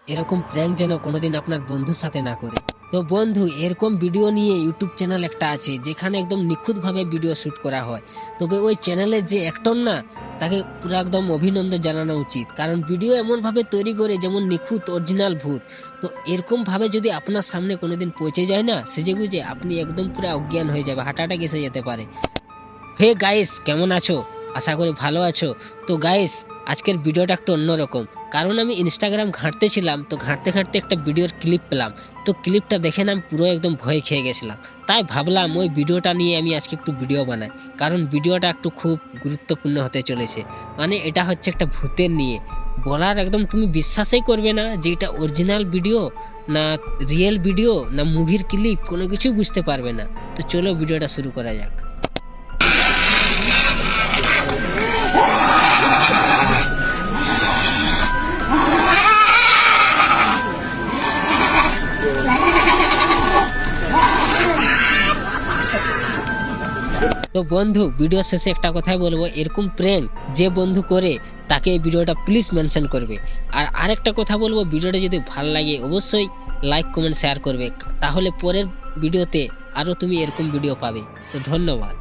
এরকম প্র্যাঙ্ক যেন কোনোদিন আপনার বন্ধুর সাথে না করে। তো বন্ধু, এরকম ভিডিও নিয়ে ইউটিউব চ্যানেল একটা আছে যেখানে একদম নিখুঁত ভাবে ভিডিও শুট করা হয়। তবে ওই চ্যানেলের যে অ্যাক্টর না, তাকে পুরো একদম অভিনন্দন জানানো উচিত, কারণ ভিডিও এমন ভাবে তৈরি করে যেমন নিখুঁত অরিজিনাল ভূত। তো এরকম ভাবে যদি আপনার সামনে কোনোদিন পৌঁছে যায় না, সেজে গুজে আপনি একদম পুরো অজ্ঞান হয়ে যাবে, হার্ট অ্যাটাক এসে যেতে পারে। হে গাইস, কেমন আছো? আশা করি ভালো আছো। তো গাইস, আজকের ভিডিওটা একটু অন্যরকম, কারণ আমি ইনস্টাগ্রাম ঘাঁটতেছিলাম, তো ঘাঁটতে ঘাঁটতে একটা ভিডিওর ক্লিপ পেলাম। তো ক্লিপটা দেখে না আমি পুরো একদম ভয় খেয়ে গেছিলাম। তাই ভাবলাম ওই ভিডিওটা নিয়ে আমি আজকে একটু ভিডিও বানাই, কারণ ভিডিওটা একটু খুব গুরুত্বপূর্ণ হতে চলেছে। মানে এটা হচ্ছে একটা ভূতের নিয়ে। বলার একদম তুমি বিশ্বাসই করবে না যে এটা অরিজিনাল ভিডিও না রিয়েল ভিডিও না মুভির ক্লিপ, কোনো কিছুই বুঝতে পারবে না। তো চলো ভিডিওটা শুরু করা যাক। তো বন্ধু, ভিডিও শেষে একটা কথাই বলবো, এরকম প্র্যাঙ্ক যে বন্ধু করে তাকে এই ভিডিওটা প্লিজ মেনশন করবে। আর আরেকটা কথা বলবো, ভিডিওটা যদি ভালো লাগে অবশ্যই লাইক কমেন্ট শেয়ার করবে, তাহলে পরের ভিডিওতে আরো তুমি এরকম ভিডিও পাবে। তো ধন্যবাদ।